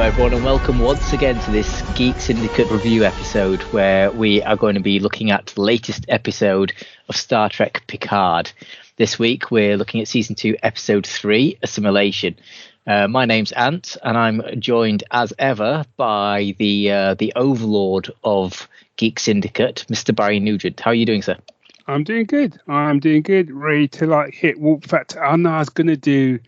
everyone, and welcome once again to this Geek Syndicate review episode where we are going to be looking at the latest episode of Star Trek Picard. This week we're looking at Season 2, Episode 3, Assimilation. My name's Ant, and I'm joined as ever by the overlord of Geek Syndicate, Mr. Barry Nugent. How are you doing, sir? I'm doing good. Ready to hit warp factor. Oh no, I was gonna do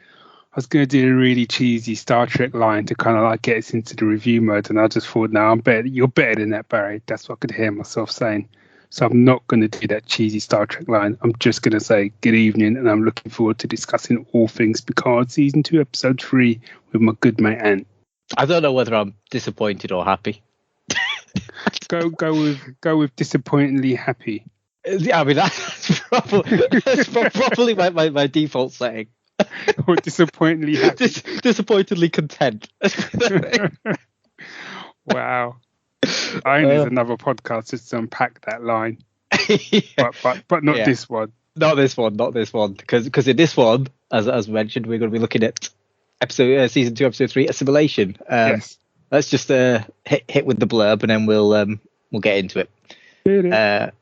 a really cheesy Star Trek line to kind of get us into the review mode, and I just thought, no, you're better than that, Barry. That's what I could hear myself saying. So I'm not going to do that cheesy Star Trek line. I'm just going to say good evening, and I'm looking forward to discussing all things Picard Season 2, Episode 3 with my good mate Ant. I don't know whether I'm disappointed or happy. Go with disappointingly happy. Yeah, I mean that's probably my default setting. Or disappointingly happy. Disappointedly content. Wow. I think there's another podcast just to unpack that line. Yeah. But not this one. Not this one. Because in this one, as mentioned, we're going to be looking at Season 2, Episode 3, Assimilation. Yes. Let's just hit with the blurb, and then we'll get into it.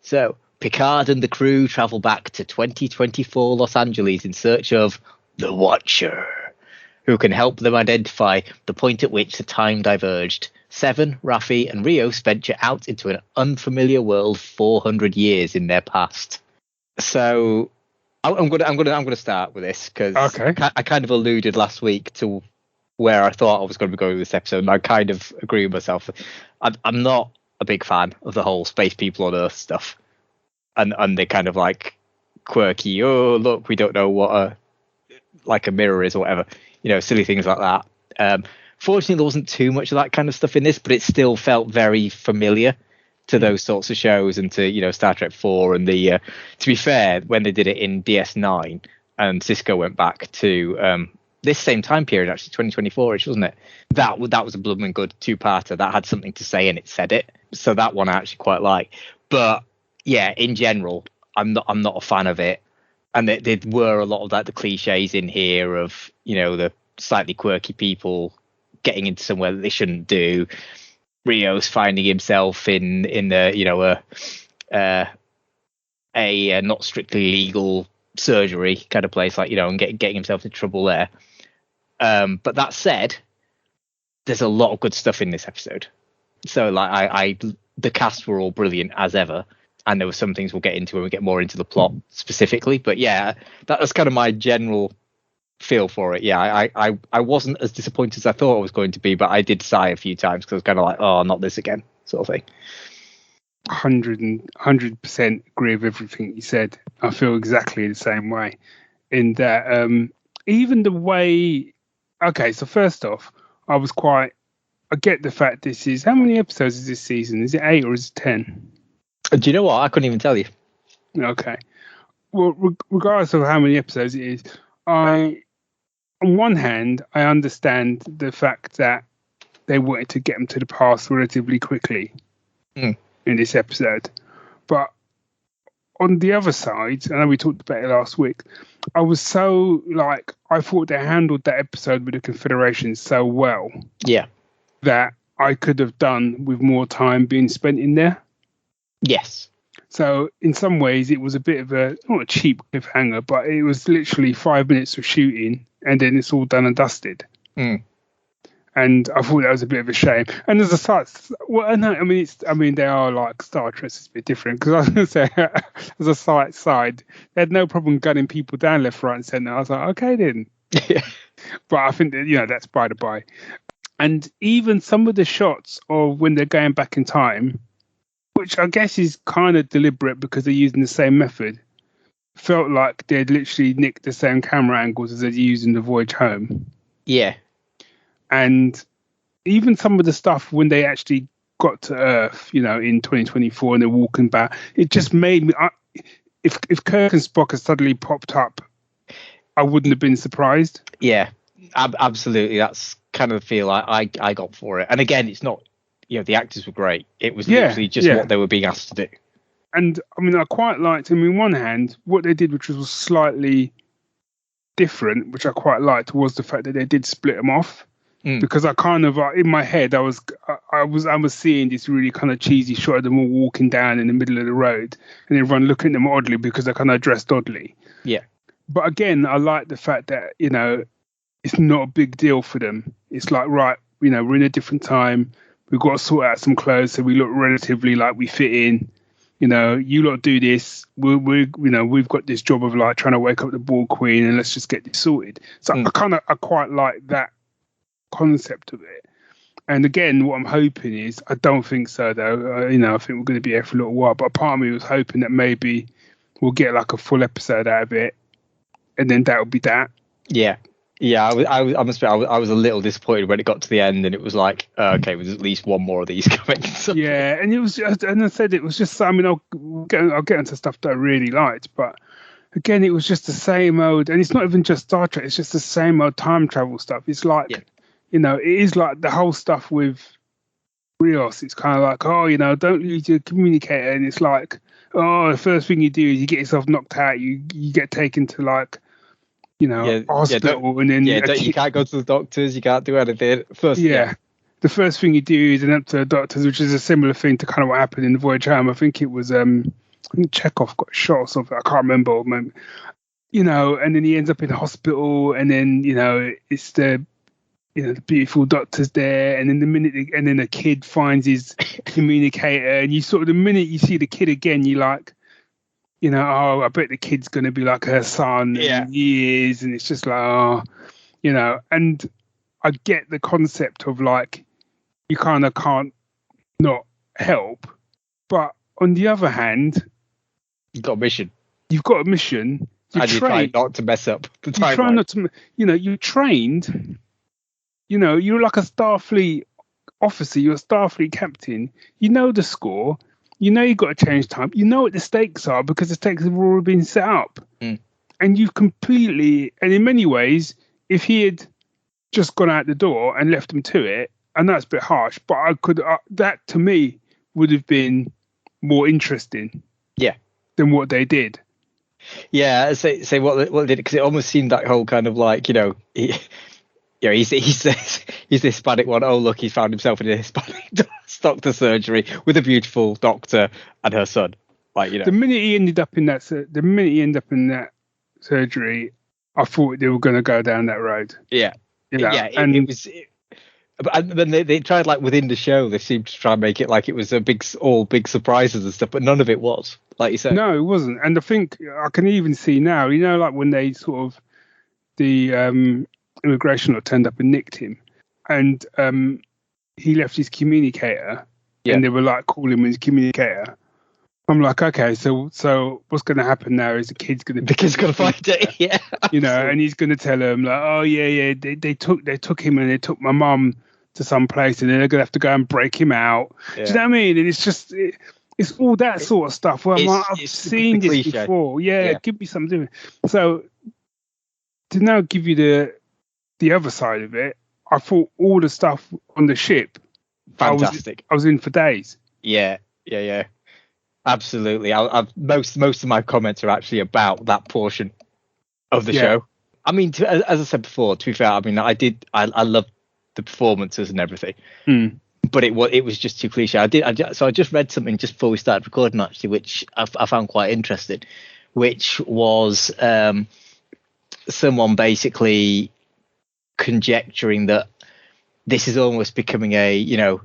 So, Picard and the crew travel back to 2024 Los Angeles in search of the Watcher, who can help them identify the point at which the time diverged. Seven, Raffi, and Rios venture out into an unfamiliar world 400 years in their past. So, I'm gonna start with this because I kind of alluded last week to where I thought I was going to be going with this episode, and I kind of agree with myself. I'm not a big fan of the whole space people on Earth stuff. And they're kind of quirky. Oh, look, we don't know what a mirror is or whatever. Silly things like that. Fortunately, there wasn't too much of that kind of stuff in this, but it still felt very familiar to those sorts of shows and to Star Trek 4 and the. To be fair, when they did it in DS9 and Cisco went back to this same time period, actually 2024ish, wasn't it? That was a blooming good two-parter that had something to say and it said it. So that one I actually quite like, but. Yeah, in general, I'm not a fan of it, and there were a lot of the cliches in here of the slightly quirky people getting into somewhere that they shouldn't do. Rios finding himself in the a not strictly legal surgery kind of place, and getting himself into trouble there. But that said, there's a lot of good stuff in this episode. So the cast were all brilliant as ever. And there were some things we'll get into when we get more into the plot specifically. But yeah, that was kind of my general feel for it. Yeah, I wasn't as disappointed as I thought I was going to be, but I did sigh a few times because I was kind of oh, not this again, sort of thing. 100% agree with everything you said. I feel exactly the same way. In that, even the way. Okay, so first off, I get the fact this is how many episodes is this season? Is it 8 or is it 10? Do you know what? I couldn't even tell you. Okay. Well, regardless of how many episodes it is, on one hand, I understand the fact that they wanted to get them to the past relatively quickly in this episode. But on the other side, I know we talked about it last week, I was so I thought they handled that episode with the Confederation so well. Yeah. That I could have done with more time being spent in there. Yes. So in some ways it was a bit of not a cheap cliffhanger, but it was literally 5 minutes of shooting and then it's all done and dusted. And I thought that was a bit of a shame. And as a side, they are Star Trek, it's a bit different because I was going to say, as a side, they had no problem gunning people down left, right, and centre. I was like, okay then. But I think that that's by the by. And even some of the shots of when they're going back in time, which I guess is kind of deliberate because they're using the same method, felt like they'd literally nicked the same camera angles as they'd used in the voyage home. Yeah. And even some of the stuff when they actually got to Earth, in 2024 and they're walking back, it just made me... If Kirk and Spock had suddenly popped up, I wouldn't have been surprised. Yeah, absolutely. That's kind of the feel I got for it. And again, it's not... the actors were great. It was literally just what they were being asked to do. And I quite liked, on one hand, what they did, which was slightly different, which I quite liked, was the fact that they did split them off. because I kind of in my head I was seeing this really kind of cheesy shot of them all walking down in the middle of the road and everyone looking at them oddly because they're kind of dressed oddly. Yeah. But again, I like the fact that, you know, it's not a big deal for them. It's like, right, you know, we're in a different time. We've got to sort out some clothes so we look relatively like we fit in. You know, you lot do this. We've got this job of like trying to wake up the ball queen, and let's just get this sorted. So I quite like that concept of it. And again, what I'm hoping is, I don't think so though. You know, I think we're going to be here for a little while. But part of me was hoping that maybe we'll get like a full episode out of it, and then that'll be that. Yeah. Yeah, I must admit, I was a little disappointed when it got to the end and it was like, okay, there's at least one more of these coming. Yeah, and it was, and I said it was just, I mean, I'll get into stuff that I really liked, but again, it was just the same old, and it's not even just Star Trek, it's just the same old time travel stuff. It's like, you know, it is like the whole stuff with Rios. It's kind of like, oh, you know, don't lose your communicator, and it's like, oh, the first thing you do is you get yourself knocked out, you get taken to like, you know, hospital, and then you can't go to the doctors, you can't do anything. The first thing you do is end up to the doctors, which is a similar thing to kind of what happened in the Voyage Home. I think it was, I think Chekhov got shot or something. I can't remember. You know, and then he ends up in the hospital, and then, you know, it's the, you know, the beautiful doctor's there, and then then a kid finds his communicator, and you sort of, the minute you see the kid again, you like, you know, oh, I bet the kid's going to be like her son. Yeah. And he is. And it's just like, oh, you know, and I get the concept of like, you kind of can't not help. But on the other hand, you've got a mission. You've got a mission. You try not to mess up the timeline. You try not to, you know, you're trained, you know, you're like a Starfleet officer, you're a Starfleet captain. You know the score. You know you've got to change time. You know what the stakes are because the stakes have already been set up. And you've completely, and in many ways, if he had just gone out the door and left them to it, I know it's a bit harsh, but I could, that to me would have been more interesting. Yeah. Than what they did. Yeah. Say what they did, because it almost seemed that whole kind of like, you know, he's this Hispanic one. Oh, look, he's found himself in a Hispanic doctor surgery with a beautiful doctor and her son. Like, you know, the minute he ended up in that surgery, I thought they were going to go down that road. Yeah, you know? It was. And then they tried, like, within the show, they seemed to try and make it like it was all big surprises and stuff, but none of it was, like you said. No, it wasn't. And I think I can even see now, you know, like when they sort of the immigration lot turned up and nicked him, and he left his communicator, and they were like calling him his communicator. I'm like, okay, so what's going to happen now is the kid's going to find it, yeah, you know, and he's going to tell him like, oh yeah, they took him and they took my mum to some place, and then they're going to have to go and break him out. Do you know what I mean? And it's just it's all that sort of stuff. Well, I've seen this cliche before. Yeah, give me something. So to now give you the other side of it, I thought all the stuff on the ship, fantastic. I was in for days. Yeah. Absolutely. Most of my comments are actually about that portion of the show. I mean, as I said before, to be fair, I mean, I loved the performances and everything, but it was just too cliche. So I just read something just before we started recording, actually, which I found quite interesting, which was someone basically conjecturing that this is almost becoming a, you know,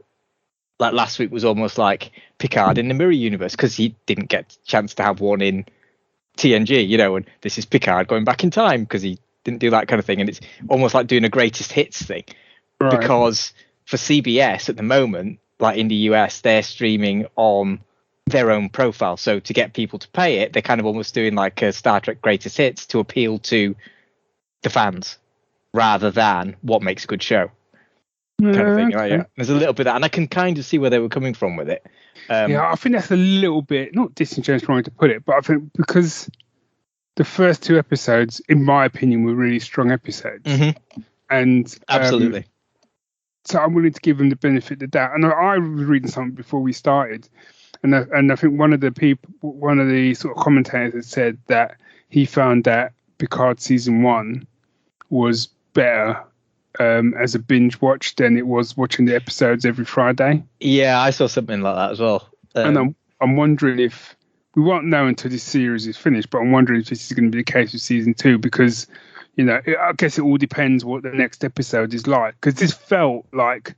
like last week was almost like Picard in the mirror universe, because he didn't get a chance to have one in TNG, you know, and this is Picard going back in time because he didn't do that kind of thing. And it's almost like doing a greatest hits thing, right? Because for CBS at the moment, like in the US, they're streaming on their own profile. So to get people to pay it, they're kind of almost doing like a Star Trek greatest hits to appeal to the fans rather than what makes a good show. Kind of thing, right? Yeah. There's a little bit of that, and I can kind of see where they were coming from with it. I think that's a little bit not disingenuous way to put it, but I think because the first two episodes, in my opinion, were really strong episodes, and absolutely. So I'm willing to give them the benefit of the doubt. And I was reading something before we started, and I think one of the sort of commentators had said that he found that Picard season 1 was better as a binge watch than it was watching the episodes every Friday. Yeah, I saw something like that as well. And I'm wondering if we won't know until this series is finished, but I'm wondering if this is going to be the case with season 2 because, I guess it all depends what the next episode is like. Because this felt like,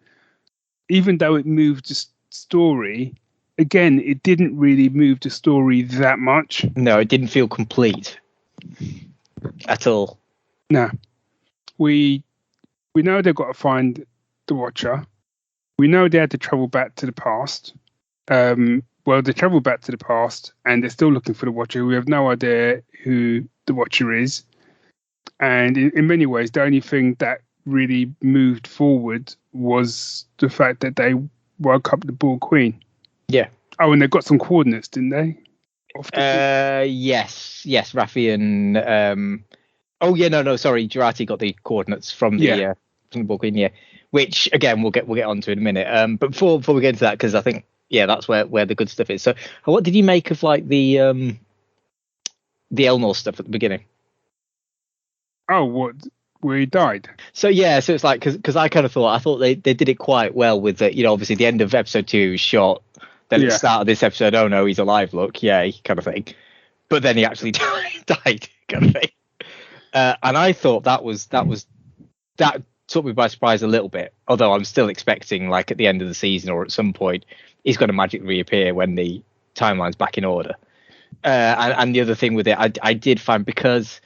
even though it moved the story, again, it didn't really move the story that much. No, it didn't feel complete at all. No. We know they've got to find the Watcher. We know they had to travel back to the past. Well, they travel back to the past and they're still looking for the Watcher. We have no idea who the Watcher is. And in many ways, the only thing that really moved forward was the fact that they woke up the Borg Queen. Yeah. Oh, and they got some coordinates, didn't they? Yes, Raffi and sorry, Jurati got the coordinates from the Borg Queen, yeah. Which again we'll get onto in a minute. But before we get into that, because I think that's where the good stuff is. So, what did you make of like the Elnor stuff at the beginning? Oh, what? Where he died? So it's like because I thought they did it quite well with the, obviously the end of episode 2 was shot. Then at the start of this episode, oh no, he's alive, look, yay, kind of thing. But then he actually died, kind of thing. And I thought that took me by surprise a little bit. Although I'm still expecting, like at the end of the season or at some point, he's going to magically reappear when the timeline's back in order. And the other thing with it, I did find because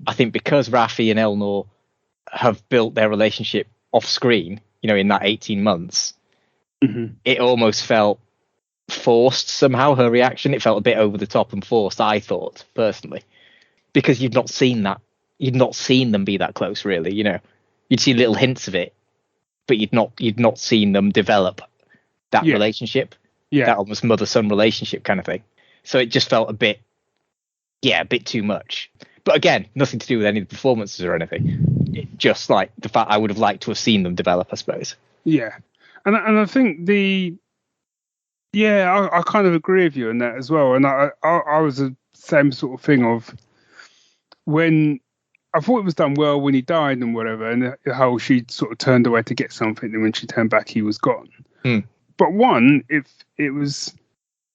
Raffi and Elnor have built their relationship off screen, in that 18 months, it almost felt forced somehow. Her reaction, it felt a bit over the top and forced, I thought personally, because you've not seen them be that close, really. You'd see little hints of it, but you'd not seen them develop that relationship, that almost mother-son relationship kind of thing. So it just felt a bit too much. But again, nothing to do with any of the performances or anything. It just like the fact I would have liked to have seen them develop, I suppose. Yeah, and I think I kind of agree with you on that as well. And I was the same sort of thing of when I thought it was done well when he died and whatever, and how she sort of turned away to get something, and when she turned back, he was gone. But if it was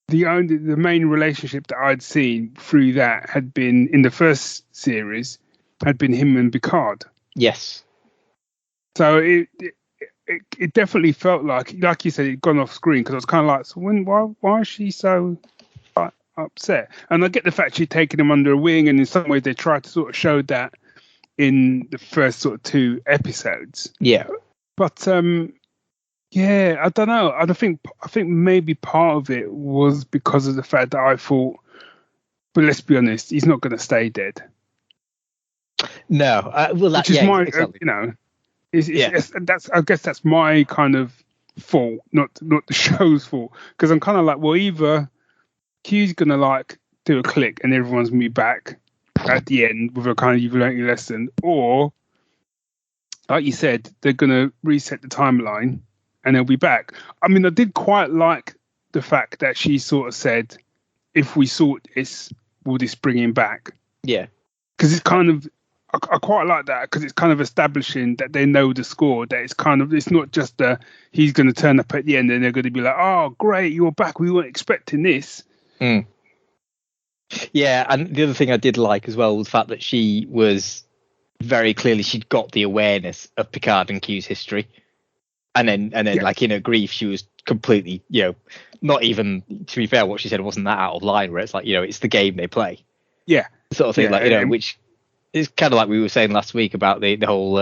the main relationship that I'd seen through that had been in the first series, had been him and Picard. Yes. So it definitely felt like you said, it'd gone off screen, because I was kind of like, so why is she so upset? And I get the fact she'd taken him under a wing, and in some ways they tried to sort of show that in the first sort of 2 episodes. Yeah. But I don't know. I think maybe part of it was because of the fact that I thought, but let's be honest, he's not going to stay dead. No, which is my, exactly. I guess that's my kind of fault, not the show's fault, because I'm kind of like, well, either Q's gonna like do a click and everyone's gonna be back at the end with a kind of you've learned your lesson, or like you said, they're gonna reset the timeline and they'll be back. I mean, I did quite like the fact that she sort of said, if we sort this, will this bring him back? Yeah, because it's kind of, I quite like that, because it's kind of establishing that they know the score, that it's not just he's going to turn up at the end and they're going to be like, oh, great, you're back, we weren't expecting this. Yeah, and the other thing I did like as well was the fact that she was very clearly, she'd got the awareness of Picard and Q's history. And then like in her grief, she was completely, not even, to be fair, what she said wasn't that out of line, where it's like, it's the game they play. Yeah. Sort of thing, which is kind of like we were saying last week about the whole,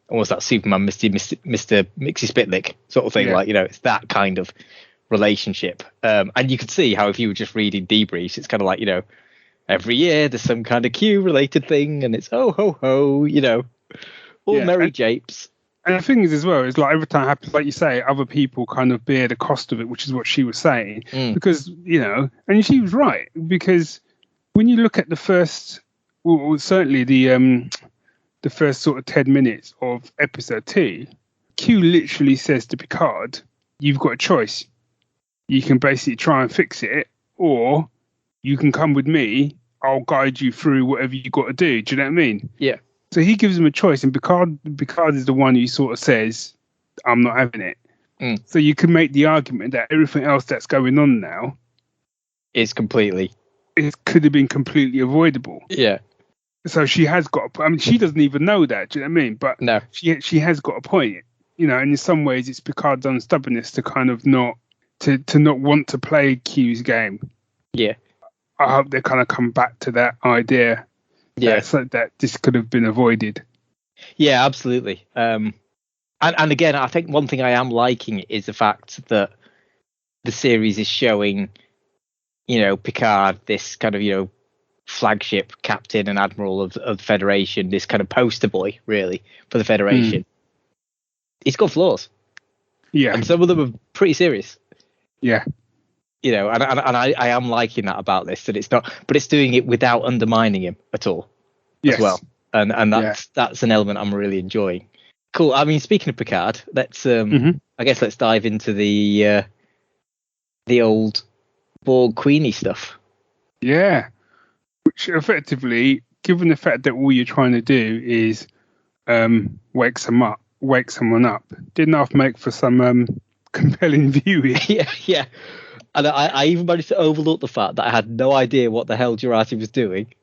almost that Superman, Mr. Mixie Spitlick sort of thing. Yeah. Like, it's that kind of relationship. And you could see how if you were just reading debriefs, it's kind of like, every year there's some kind of Q related thing and it's, oh, ho, ho, all merry japes. And the thing is as well, is like every time it happens, like you say, other people kind of bear the cost of it, which is what she was saying. Because, and she was right, because when you look at the first, well, certainly the first sort of 10 minutes of episode 2, Q literally says to Picard, you've got a choice. You can basically try and fix it, or you can come with me. I'll guide you through whatever you got to do. Do you know what I mean? Yeah. So he gives him a choice, and Picard is the one who sort of says, "I'm not having it." So you can make the argument that everything else that's going on now it could have been completely avoidable. Yeah. So she has got. I mean, she doesn't even know that. Do you know what I mean? But no, she has got a point. You know, and in some ways, it's Picard's own stubbornness to kind of not want to play Q's game. Yeah. I hope they kind of come back to that idea. Yeah. That this could have been avoided. Yeah, absolutely. And again, I think one thing I am liking is the fact that the series is showing, Picard, this kind of, flagship captain and admiral of the Federation, this kind of poster boy, really, for the Federation. He's got flaws. Yeah. And some of them are pretty serious. Yeah. And I am liking that about this, that it's not, but it's doing it without undermining him at all as well. And that's an element I'm really enjoying. Cool. I mean, speaking of Picard, let's I guess let's dive into the old Borg Queenie stuff. Yeah. Which effectively, given the fact that all you're trying to do is wake someone up, didn't half make for some compelling viewing. Yeah. And I even managed to overlook the fact that I had no idea what the hell Jurati was doing,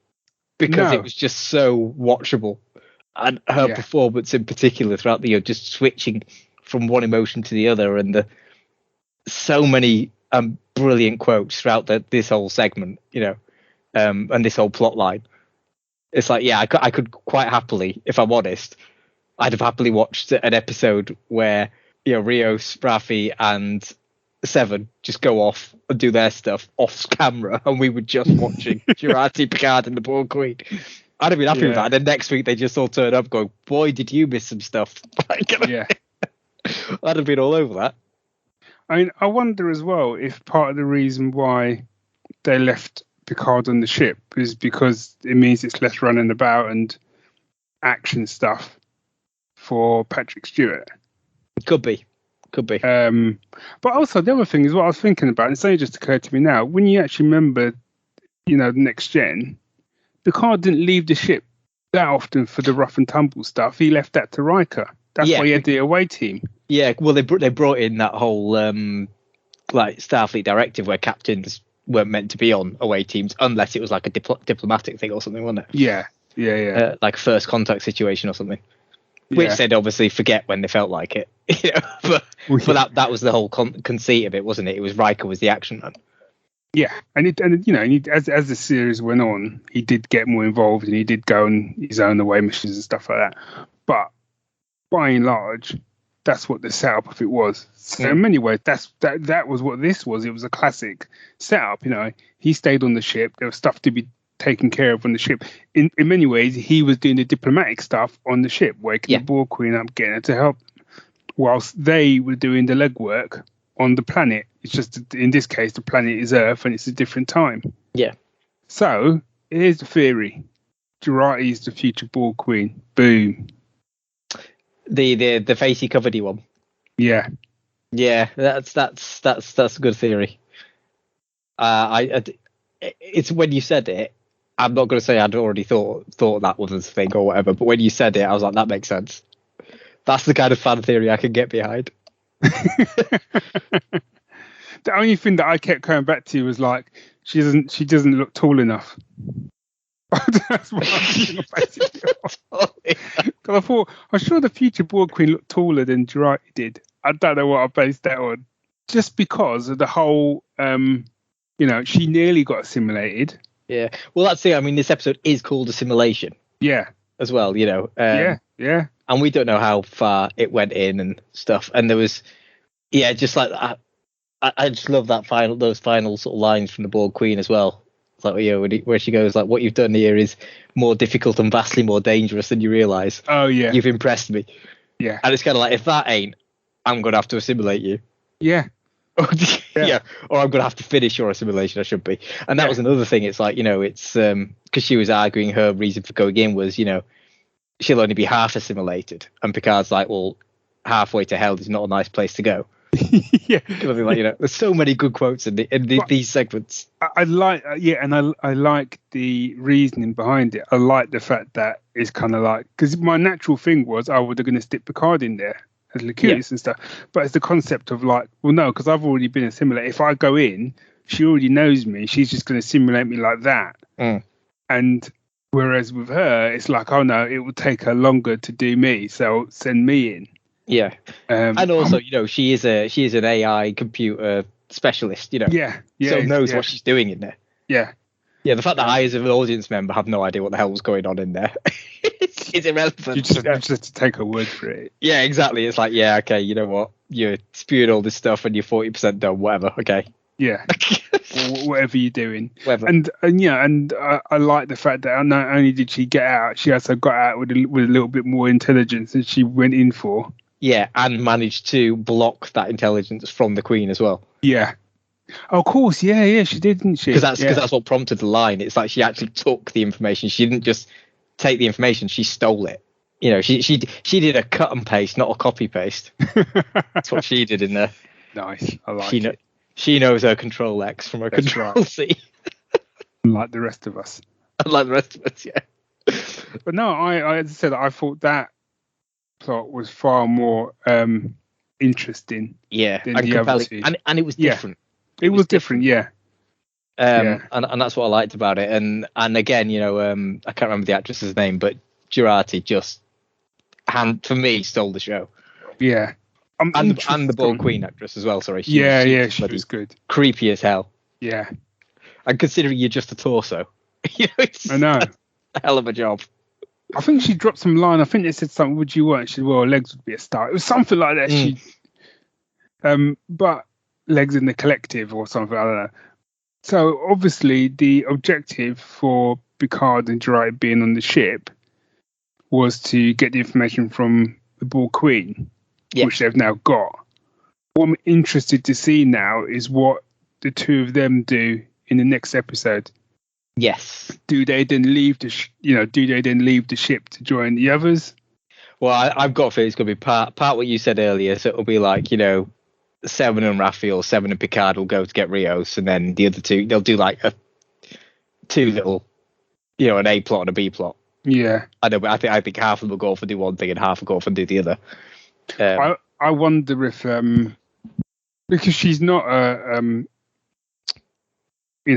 because it was just so watchable. And her performance in particular throughout the year, just switching from one emotion to the other, and so many brilliant quotes throughout this whole segment, and this whole plot line. It's like, I could quite happily, if I'm honest, I'd have happily watched an episode where Rios, Raffi, and Seven just go off and do their stuff off camera, and we were just watching Jurati, Picard, and the Borg Queen. I'd have been happy with that. And then next week they just all turn up going, boy, did you miss some stuff. I'd have been all over that. I mean, I wonder as well if part of the reason why they left Picard on the ship is because it means it's less running about and action stuff for Patrick Stewart. Could be. But also the other thing is what I was thinking about, and it's only just occurred to me now, when you actually remember, the Next Gen, Picard didn't leave the ship that often for the rough and tumble stuff. He left that to Riker. That's why he had the away team. Yeah, well, they brought in that whole Starfleet directive where captains weren't meant to be on away teams unless it was like a diplomatic thing or something, wasn't it? Yeah. Like first contact situation or something. Which they'd obviously forget when they felt like it, but that was the whole conceit of it, wasn't it? It was Riker was the action man. Yeah, and as the series went on, he did get more involved and he did go on his own away missions and stuff like that. But by and large, that's what the setup of it was. So in many ways, that was what this was. It was a classic setup. He stayed on the ship. There was stuff to be taken care of on the ship. In many ways, he was doing the diplomatic stuff on the ship, waking the Borg Queen up, getting her to help, whilst they were doing the legwork on the planet. It's just, in this case, the planet is Earth and it's a different time. Yeah. So here's the theory: Jurati is the future Borg Queen. Boom. The facey covered one. Yeah. That's a good theory. It's when you said it, I'm not going to say I'd already thought that was a thing or whatever, but when you said it, I was like, that makes sense. That's the kind of fan theory I can get behind. The only thing that I kept coming back to was like, she doesn't look tall enough. That's what I because I thought, I'm sure the future Borg Queen looked taller than Jurati did. I don't know what I based that on. Just because of the whole, she nearly got assimilated. Yeah. Well, that's it. I mean, this episode is called Assimilation. Yeah. As well, yeah. And we don't know how far it went in and stuff. And there was, just like I just love those final sort of lines from the Borg Queen as well. It's like, where she goes, like, what you've done here is more difficult and vastly more dangerous than you realise. Oh, yeah. You've impressed me. Yeah. And it's kind of like, if that ain't, I'm going to have to assimilate you. Yeah. Or I'm going to have to finish your assimilation, I should be. And that was another thing. It's like, it's because she was arguing her reason for going in was, she'll only be half assimilated. And Picard's like, well, halfway to hell is not a nice place to go. Yeah. There's so many good quotes in these segments. I like, and I like the reasoning behind it. I like the fact that is kind of like, because my natural thing was, oh, well, they're going to stick Picard in there as Locutus and stuff. But it's the concept of like, well, no, because I've already been assimilated. If I go in, she already knows me. She's just going to simulate me like that. And whereas with her, it's like, oh no, it will take her longer to do me, so send me in. Yeah. And also, she is an AI computer specialist, so knows what she's doing in there. Yeah. Yeah, the fact that I, as an audience member, have no idea what the hell was going on in there is irrelevant. You just have to take her word for it. Yeah, exactly. It's like, yeah, okay, you know what? You're spewing all this stuff and you're 40% done, whatever, okay. Yeah. Or whatever you're doing. Whatever. And I like the fact that not only did she get out, she also got out with a little bit more intelligence than she went in for. Yeah, and managed to block that intelligence from the Queen as well. Yeah. Oh, of course, yeah, she did, didn't she? Because that's what prompted the line. It's like she actually took the information. She didn't just take the information; she stole it. She did a cut and paste, not a copy paste. That's what she did in there. Nice, I like it. She knows her Control X from her Control C. Unlike the rest of us. Unlike the rest of us, yeah. But no, I as I said, I thought that plot was far more interesting. Yeah, than and the compelling, other two. and it was different. It was different, yeah. And that's what I liked about it. And again, I can't remember the actress's name, but Jurati just, for me, stole the show. Yeah. And the Born Queen actress as well. Sorry. She was good. Creepy as hell. Yeah. And considering you're just a torso, I know. A hell of a job. I think she dropped some line. I think they said something. Would you want? She said, well, legs would be a star. It was something like that. But legs in the collective or something. I don't know. So obviously the objective for Picard and Jurati being on the ship was to get the information from the Born Queen, which they've now got. What I'm interested to see now is what the two of them do in the next episode. Yes. Do they then leave the ship to join the others? Well, I've got a feeling it's going to be part what you said earlier. So it'll be like, Seven and Raphael, Seven and Picard will go to get Rios, and then the other two, they'll do like two little, an A plot and a B plot. Yeah. I know, but I think half of them will go off and do one thing and half will go off and do the other. I wonder if because she's not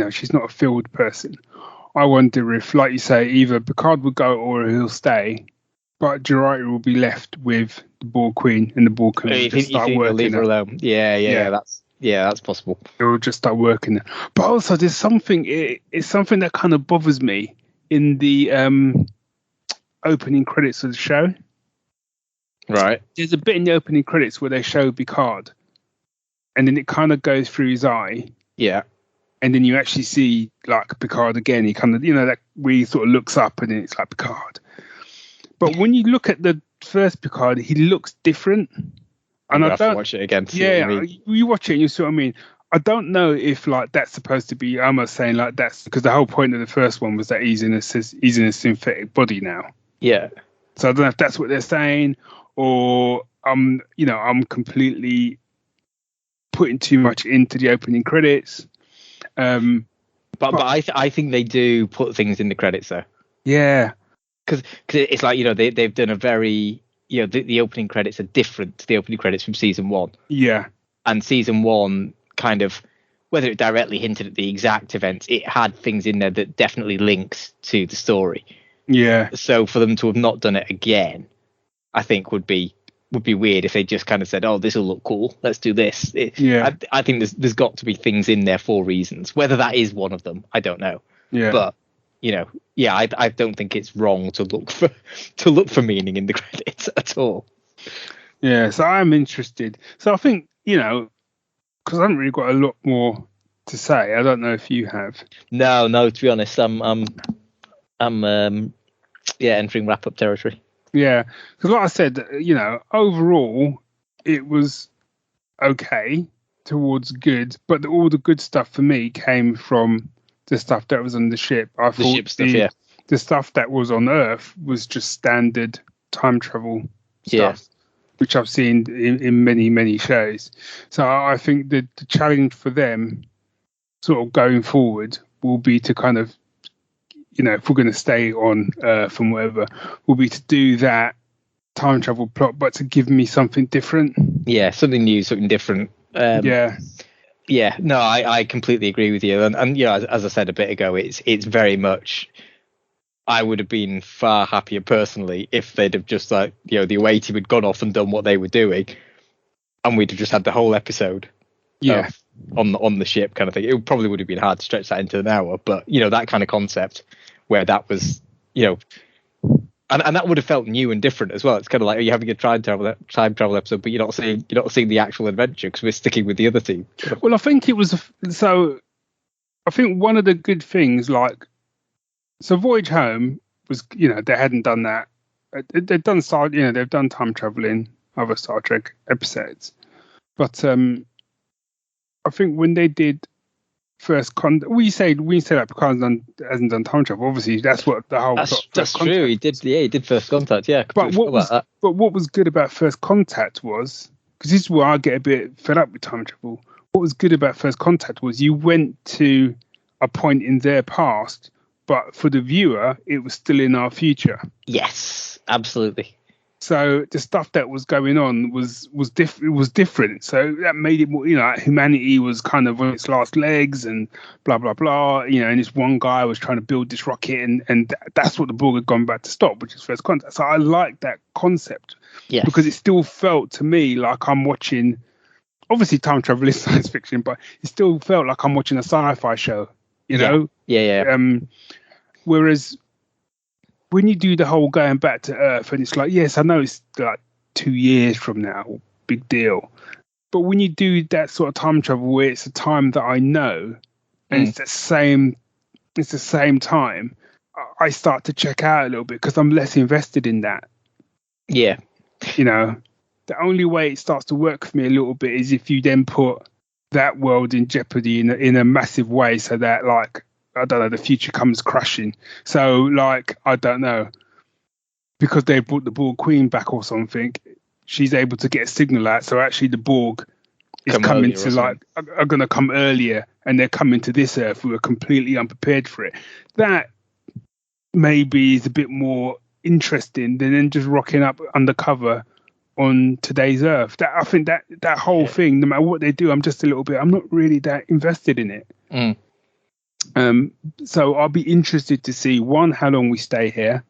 she's not a field person. I wonder if, like you say, either Picard will go or he'll stay, but Jurati will be left with the Born Queen, and the Born Queen will just start working. Leave her alone. Yeah, that's possible. It will just start working. But also, there's something. It's something that kind of bothers me in the opening credits of the show. Right. There's a bit in the opening credits where they show Picard, and then it kind of goes through his eye. Yeah. And then you actually see like Picard again. He kind of, that where he sort of looks up, and then it's like Picard. But when you look at the first Picard, he looks different. And I don't watch it again. You watch it and you see what I mean. I don't know if like that's supposed to be. I'm not saying like that's because the whole point of the first one was that he's in a synthetic body now. Yeah. So I don't know if that's what they're saying, or I'm completely putting too much into the opening credits. But I think they do put things in the credits though. Yeah. Because it's like, they've done a very, the opening credits are different to the opening credits from season 1. Yeah. And season 1 kind of, whether it directly hinted at the exact events, it had things in there that definitely links to the story. Yeah. So for them to have not done it again, I think would be weird if they just kind of said, oh, this will look cool, let's do this. I think there's got to be things in there for reasons. Whether that is one of them, I don't know. Yeah. But I don't think it's wrong to look for meaning in the credits at all. Yeah, so I'm interested. So I think, because I haven't really got a lot more to say. I don't know if you have. No, to be honest, I'm entering wrap up territory. Yeah, because like I said, overall it was okay towards good, but all the good stuff for me came from the stuff that was on the ship. I thought the stuff that was on Earth was just standard time travel stuff, which I've seen in many, many shows. So I think that the challenge for them sort of going forward will be to kind of, if we're going to stay on Earth and whatever, will be to do that time travel plot, but to give me something different. Yeah, something new, something different. Yeah, no, I completely agree with you. And as I said a bit ago, it's very much, I would have been far happier personally if they'd have just the away team had gone off and done what they were doing, and we'd have just had the whole episode on the ship kind of thing. It probably would have been hard to stretch that into an hour, but that kind of concept where that was, and that would have felt new and different as well. It's kind of like you're having a time travel episode, but you're not seeing the actual adventure because we're sticking with the other team. Well, I think it was I think one of the good things, Voyage Home was, they hadn't done that. They've done they've done time travel in other Star Trek episodes, but I think when they did First Contact, we say that Picard hasn't done time travel. Obviously, that's what the whole. That's true. He did First Contact. Yeah, but what was good about First Contact was, because this is where I get a bit fed up with time travel. What was good about First Contact was you went to a point in their past, but for the viewer, it was still in our future. Yes, absolutely. So the stuff that was going on was different. So that made it more, humanity was kind of on its last legs and blah, blah, blah, and this one guy was trying to build this rocket and that's what the Borg had gone back to stop, which is First Contact. So I like that concept because it still felt to me like I'm watching, obviously time travel is science fiction, but it still felt like I'm watching a sci-fi show, know? Yeah. Whereas when you do the whole going back to Earth, and it's like, yes, I know it's like 2 years from now, big deal. But when you do that sort of time travel where it's a time that I know, and it's the same time, I start to check out a little bit because I'm less invested in that. Yeah. The only way it starts to work for me a little bit is if you then put that world in jeopardy in a massive way, so that I don't know, the future comes crashing. So, I don't know, because they brought the Borg Queen back or something, she's able to get a signal out. So actually the Borg is coming to are going to come earlier, and they're coming to this Earth. We were completely unprepared for it. That maybe is a bit more interesting than then just rocking up undercover on today's Earth. I think that whole thing, no matter what they do, I'm not really that invested in it. So I'll be interested to see, one, how long we stay here,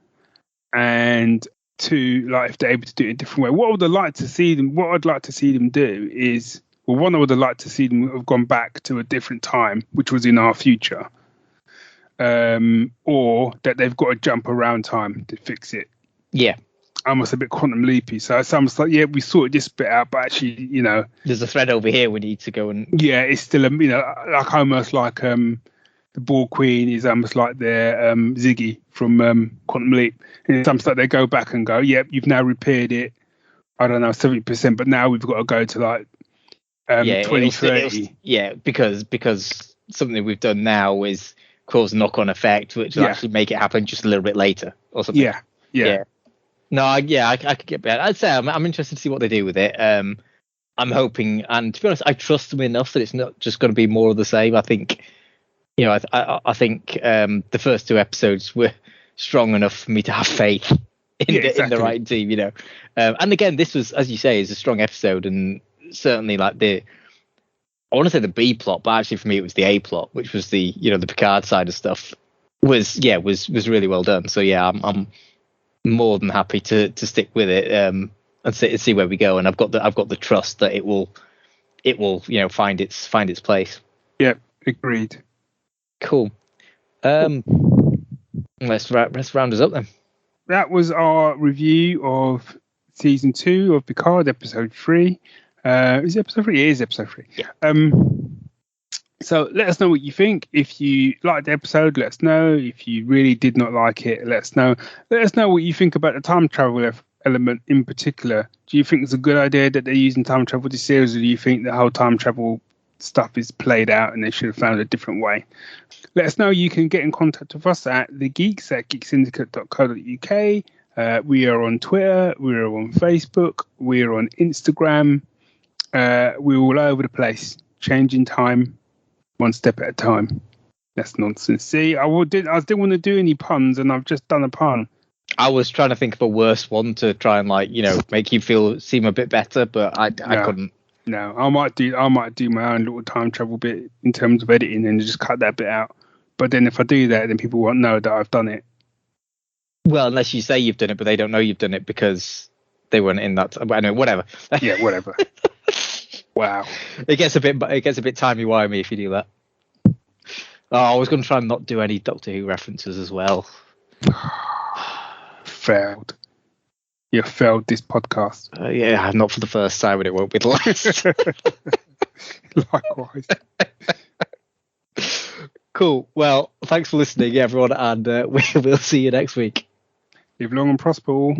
and two, if they're able to do it a different way. What I'd like to see them do is, well, one, I would have liked to see them have gone back to a different time, which was in our future, or that they've got to jump around time to fix it. Yeah. Almost a bit quantum leapy. So it's almost like, we sorted this bit out, but actually, there's a thread over here we need to go and. Yeah, it's still almost like the Borg Queen is almost like their Ziggy from Quantum Leap. And it's almost like they go back and go, you've now repaired it, I don't know, 70%, but now we've got to go to 2030. Because something we've done now is cause a knock-on effect, which will actually make it happen just a little bit later or something. Yeah. No, I could get behind. I'd say I'm interested to see what they do with it. I'm hoping, and to be honest, I trust them enough that it's not just going to be more of the same. I think. I think the first two episodes were strong enough for me to have faith in the right team, and again, this was, as you say, is a strong episode, and certainly I want to say the B plot, but actually for me it was the A plot, which was the the Picard side of stuff was really well done. So I'm more than happy to stick with it and see where we go, and I've got the trust that it will find its place. Yeah, agreed. Cool. Let's round us up then. That was our review of season 2 of Picard, episode 3. Is it episode 3? It is episode 3. Yeah. So let us know what you think. If you liked the episode, let us know. If you really did not like it, let us know. Let us know what you think about the time travel element in particular. Do you think it's a good idea that they're using time travel this series, or do you think the whole time travel stuff is played out and they should have found a different way? Let us know. You can get in contact with us at thegeeksyndicate.co.uk. We are on Twitter, we are on Facebook, we are on Instagram. We're all over the place, changing time one step at a time. That's nonsense. See, I didn't want to do any puns, and I've just done a pun. I was trying to think of a worse one to try and make you seem a bit better, but I couldn't. No, I might do my own little time travel bit in terms of editing and just cut that bit out. But then if I do that, then people won't know that I've done it. Well, unless you say you've done it, but they don't know you've done it because they weren't in that. I know, whatever. Yeah, whatever. Wow. It gets a bit timey-wimey if you do that. Oh, I was going to try and not do any Doctor Who references as well. Failed. You failed this podcast. Yeah, not for the first time, and it won't be the last. Likewise. Cool. Well, thanks for listening, everyone, and we'll see you next week. Live long and prosper all.